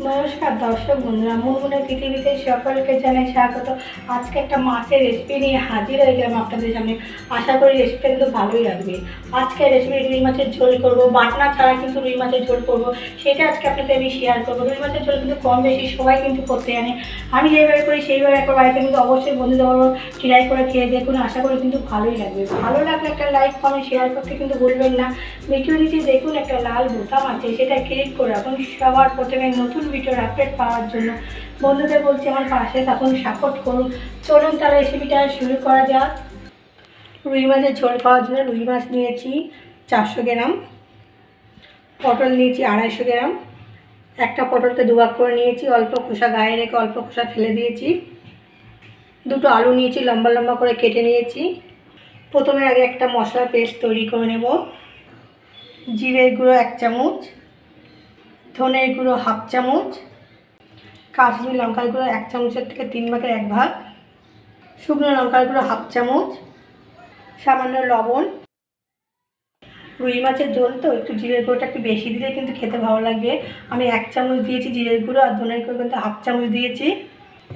নমস্কার দর্শক বন্ধুরা, মুনমুনের পৃথিবীতে সকলকে জানাই স্বাগত। আজকে একটা মাছের রেসিপি নিয়ে হাজির হয়ে গেলাম আপনাদের সামনে। আশা করি রেসিপিটা কিন্তু ভালোই লাগবে। আজকে রেসিপি রুই মাছের ঝোল করব, বাটনা ছাড়া কিন্তু রুই মাছের ঝোল করব, সেটা আজকে আপনাদের আমি শেয়ার করবো। রুই মাছের ঝোল কিন্তু কম বেশি সবাই কিন্তু করতে জানে। আমি যেভাবে করি সেইভাবে একবার বাড়িতে কিন্তু অবশ্যই বন্ধুদের ট্রাই করে খেয়ে দেখুন। আশা করি কিন্তু ভালোই লাগবে। ভালো লাগলে একটা লাইক কমেন্ট শেয়ার করতে কিন্তু ভুলবেন না। ভিডিও নিচে দেখুন একটা লাল বোতাম আছে, সেটা ক্লিক করে রাখুন সবার প্রথমে নতুন ভিডিওর আপডেট পাওয়ার জন্য। বন্ধুদের বলছি আমার পাশে থাকুন, সাপোর্ট করুন। চলুন তাহলে রেসিপিটা শুরু করা যাক। রুই মাছের ঝোল খাওয়ার জন্য রুই মাছ নিয়েছি 400 গ্রাম, পটল নিয়েছি 250 গ্রাম। একটা পটলকে দুভাগ করে নিয়েছি, অল্প খোসা গায়ে রেখে অল্প খোসা ফেলে দিয়েছি। দুটো আলু নিয়েছি, লম্বা লম্বা করে কেটে নিয়েছি। প্রথমে আগে একটা মশলা পেস্ট তৈরি করে নেব। জিরের গুঁড়ো 1 চামচ, ধনের গুঁড়ো 1/2 চামচ, কাশ্মীরি লঙ্কার গুঁড়ো 1 চামচের থেকে 3 ভাগের 1 ভাগ, শুকনো লঙ্কার গুঁড়ো 1/2 চামচ, সামান্য লবণ। রুই মাছের ঝোল তো একটু জিরের গুঁড়োটা একটু বেশি দিলে কিন্তু খেতে ভালো লাগবে। আমি 1 চামচ দিয়েছি জিরের গুঁড়ো, আর ধনের গুঁড়ো কিন্তু 1/2 চামচ দিয়েছি।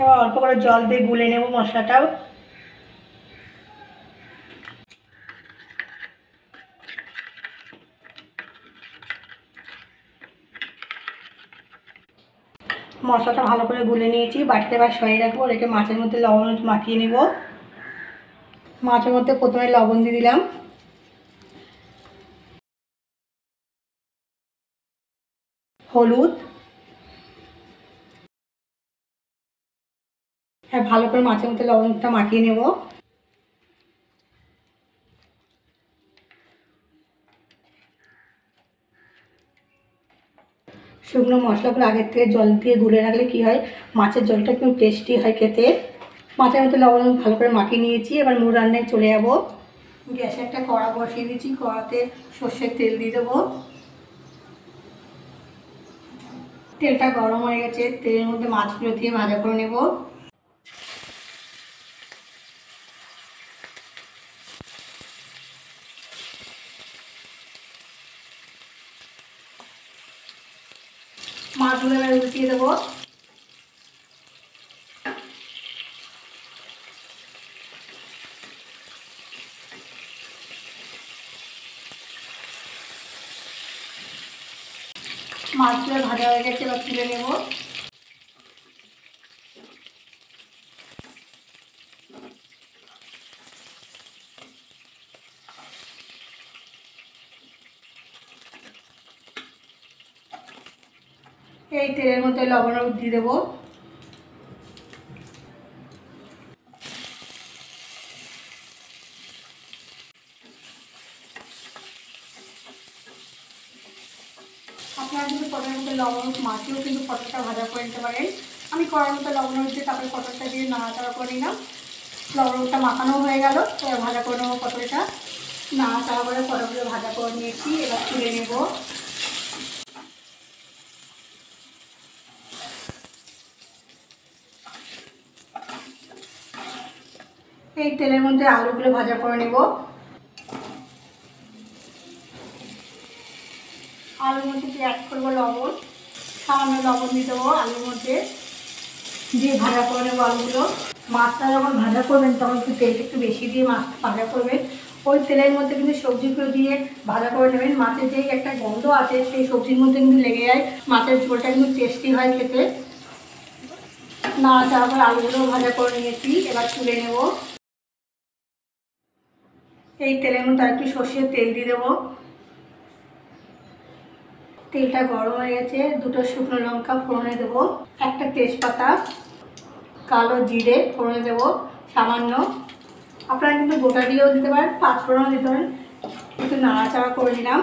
এবার অল্প করে জল দিয়ে গুলে নেব মশলাটাও। মশলাটা ভালো করে গুলে নিয়েছি, বাটিতে এবার সরিয়ে রাখবো। রেখে মাছের মধ্যে লবণ মাখিয়ে নেব। মাছের মধ্যে প্রথমে লবণ দিয়ে দিলাম, হলুদ, হ্যাঁ ভালো করে মাছের মধ্যে লবণটা মাখিয়ে নেব। শুকনো মশলাগুলো আগের থেকে জল দিয়ে গুলে রাখলে কি হয়, মাছের ঝোলটা কিন্তু টেস্টি হয় খেতে। মাছের মধ্যে লবণ ভালো করে মাখিয়ে নিয়েছি। এবার মূল রান্নায় চলে যাব। গ্যাসে একটা কড়া বসিয়ে দিয়েছি, কড়াতে সর্ষের তেল দিয়ে দেবো। তেলটা গরম হয়ে গেছে, তেলের মধ্যে মাছগুলো দিয়ে ভাজা করে নেব। মাছগুলো এবার উল্টিয়ে দেবো। মাছগুলো ভাজা হয়ে গেছে, এবার তুলে নেব। এই তেলের মধ্যে লবণ দিয়ে দেবো। আপনারা কিন্তু পটলের মধ্যে লবণ মাখিয়েও কিন্তু পটলটা ভাজা করে নিতে পারেন। আমি কড়ার মধ্যে লবণ দিয়ে তারপরে পটলটা দিয়ে নাড়াচাড়া করে নিলাম। লবণটা মাখানো হয়ে গেল, এবার ভাজা করে নেবো পটলটা। নাড়াচাড়া করে পটলগুলো ভাজা করে নিয়েছি, এবার তুলে নেব। এই তেলের মধ্যে আলুগুলো ভাজা করে নেব। আলুর মধ্যে অ্যাড করবো লবণ, সামান্য লবণ দিয়ে দেবো আলুর মধ্যে, দিয়ে ভাজা করে নেবো আলুগুলো। মাছটা যখন ভাজা করবেন তখন একটু তেলটা একটু বেশি দিয়ে মাছটা ভাজা করবেন। ওই তেলের মধ্যে কিন্তু সবজিগুলো দিয়ে ভাজা করে নেবেন। মাছের যেই একটা গন্ধ আছে সেই সবজির মধ্যে কিন্তু লেগে যায়, মাছের ঝোলটা কিন্তু টেস্টি হয় খেতে। নাড়াচাড়া করে আলুগুলোও ভাজা করে নিয়েছি, এবার তুলে নেব। এই তেলের মধ্যে একটু সর্ষের তেল দিয়ে দেবো। তেলটা গরম হয়ে গেছে, দুটো শুকনো লঙ্কা ফোড়নে দেবো, একটা তেজপাতা, কালো জিরে ফোড়নে দেবো সামান্য। আপনারা কিন্তু গোটা দিয়েও দিতে পারেন, পাঁচফোড়নও দিতে পারেন। একটু নাড়াচাড়া করে দিলাম,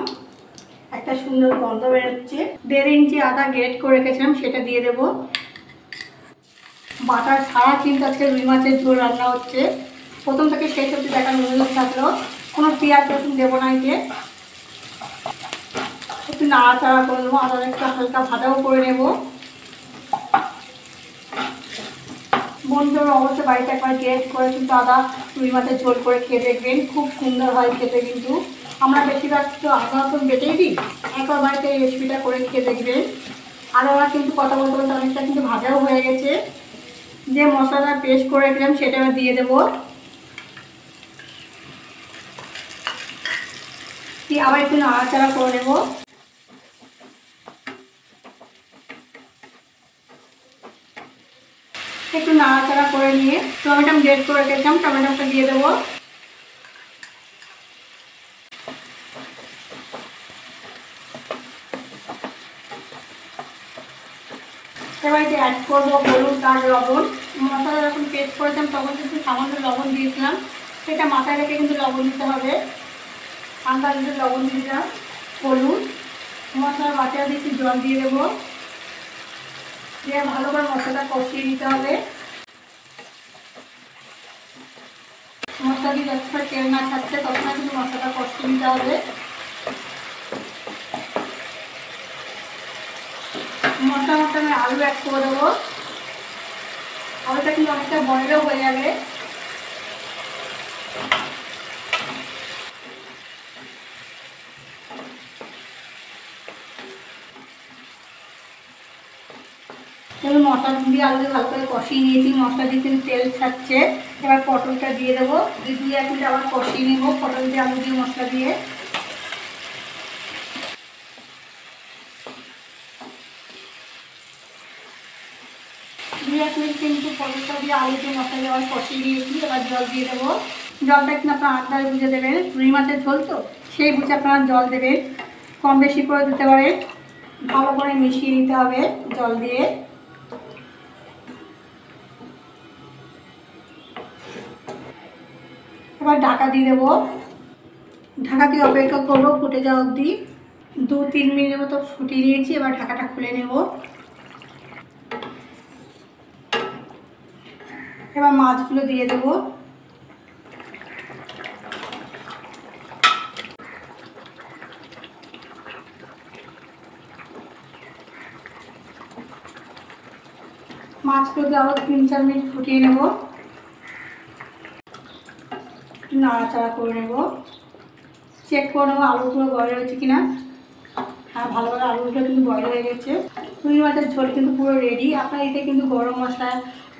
একটা সুন্দর গন্ধ বেরোচ্ছে। 1.5 ইঞ্চি আদা গ্রেট করে রেখেছিলাম, সেটা দিয়ে দেবো। বাটার ছাড়া কিন্তু আজকে রুই মাছের ঝোল রান্না হচ্ছে। প্রথম থেকে শেষ অবধি দেখার অনুরোধ থাকলো। কোনো পেঁয়াজ রসুন দেবো না, এতে একটু নাড়াচাড়া করে দেবো। আদা একটু হালকা ভাজাও করে নেব। বন্ধুরা অবশ্যই বাড়িতে একবার গ্রেট করে কিন্তু আদা রুই মাছের ঝোল করে খেয়ে দেখবেন, খুব সুন্দর হয় খেতে। কিন্তু আমরা বেশিরভাগ তো আদা রসুন বেটেই দিই, একবার বাড়িতে এই রেসিপিটা করে খেয়ে দেখবেন। আর আমার কিন্তু কথা বলতে বলতে অনেকটা কিন্তু ভাজাও হয়ে গেছে। যে মশলাটা পেস্ট করে রেখেছিলাম সেটা এবার দিয়ে দেবো। আবার একটু নাড়াচাড়া করে নেবো। একটু নাড়াচাড়া করে নিয়ে টমেটো গ্রেট করে রেখেছিলাম, টমেটোটা দিয়ে দেবো। এবার এতে অ্যাড করবো হলুদ আর লবণ। মশলা যখন পেস্ট করেছিলাম তখন কিন্তু সামান্য লবণ দিয়েছিলাম, সেটা মাথায় রেখে কিন্তু লবণ দিতে হবে। আন্দাজে লবণ দিয়ে দিলাম, হলুদ, মশলার বাটিটা দিয়ে একটু জল দিয়ে দেবো, দিয়ে ভালো করে মশলাটা কষিয়ে নিতে হবে। মশলা দিয়ে যতক্ষণ তেল না ছাড়ছে ততক্ষণ কিন্তু মশলাটা কষিয়ে নিতে হবে। মশলা আমি আলু অ্যাড করে দেবো। আলুটা কিন্তু অনেকটা বয়েলও হয়ে যাবে। এবার মশলা দিয়ে আলু ভালো করে কষিয়ে নিয়েছি, মশলা দিয়ে কিন্তু তেল ছাড়ছে। এবার পটলটা দিয়ে দেবো, 2-1 মিনিট আবার কষিয়ে নেবো পটল দিয়ে আলু দিয়ে মশলা দিয়ে। 2-1 মিনিট কিন্তু পটলটা দিয়ে আলু দিয়ে মশলা দিয়ে আবার কষিয়ে নিয়েছি। এবার জল দিয়ে দেবো। জলটা কিন্তু আপনার আন্দাজ বুঝে দেবেন, রুই মাছের ঝোল তো সেই বুঝে আপনারা জল দেবেন, কম বেশি করে দিতে পারেন। ভালো করে মিশিয়ে নিতে হবে জল দিয়ে। এবার ঢাকা দিয়ে দেবো, ঢাকা দিয়ে অপেক্ষা করবো ফুটে যাওয়া অবধি। 2-3 মিনিটের মতো ফুটিয়ে নিয়েছি, এবার ঢাকাটা খুলে নেব। এবার মাছগুলো দিয়ে দেবো। মাছগুলো দিয়ে আরও 3-4 মিনিট ফুটিয়ে নেব, নাড়াচাড়া করে নেব, চেক করে নেবো আলুগুলো বয়েল হয়েছে কিনা। হ্যাঁ, ভালোভাবে আলুগুলো কিন্তু বয়েল হয়ে গেছে। রুই মাছের ঝোল কিন্তু পুরো রেডি। আপনার এতে কিন্তু গরম মশলা,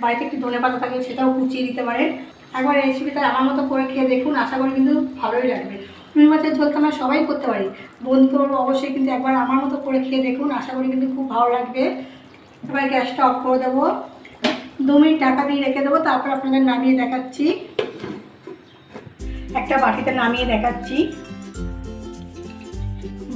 বাড়িতে একটু ধনেপাতা থাকলে সেটাও কুচিয়ে দিতে পারেন। একবার রেসিপিটা আমার মতো করে খেয়ে দেখুন, আশা করি কিন্তু ভালোই লাগবে। রুই মাছের ঝোল তো আমরা সবাই করতে পারি, বন্ধু অবশ্যই কিন্তু একবার আমার মতো করে খেয়ে দেখুন, আশা করি কিন্তু খুব ভালো লাগবে। এবার গ্যাসটা অফ করে দেবো, 2 মিনিট ঢাকা দিয়ে রেখে দেবো, তারপর আপনাদের নামিয়ে দেখাচ্ছি। একটা বাটিতে নামিয়ে দেখাচ্ছি।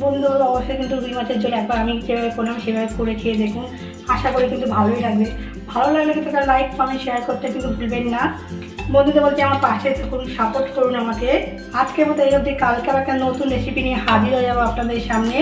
বন্ধুরা অবশ্যই কিন্তু রুই মাছের ঝোল একবার আমি যেভাবে করলাম সেভাবে করে খেয়ে দেখুন, আশা করি কিন্তু ভালোই লাগবে। ভালো লাগলে কিন্তু একটা লাইক কমেন্ট শেয়ার করতে কিন্তু ভুলবেন না। বন্ধুদের বলছি আমার পাশে থাকুন, সাপোর্ট করুন আমাকে। আজকের মতো এই অবধি, কালকে আবার একটা নতুন রেসিপি নিয়ে হাজির হয়ে যাবো আপনাদের সামনে।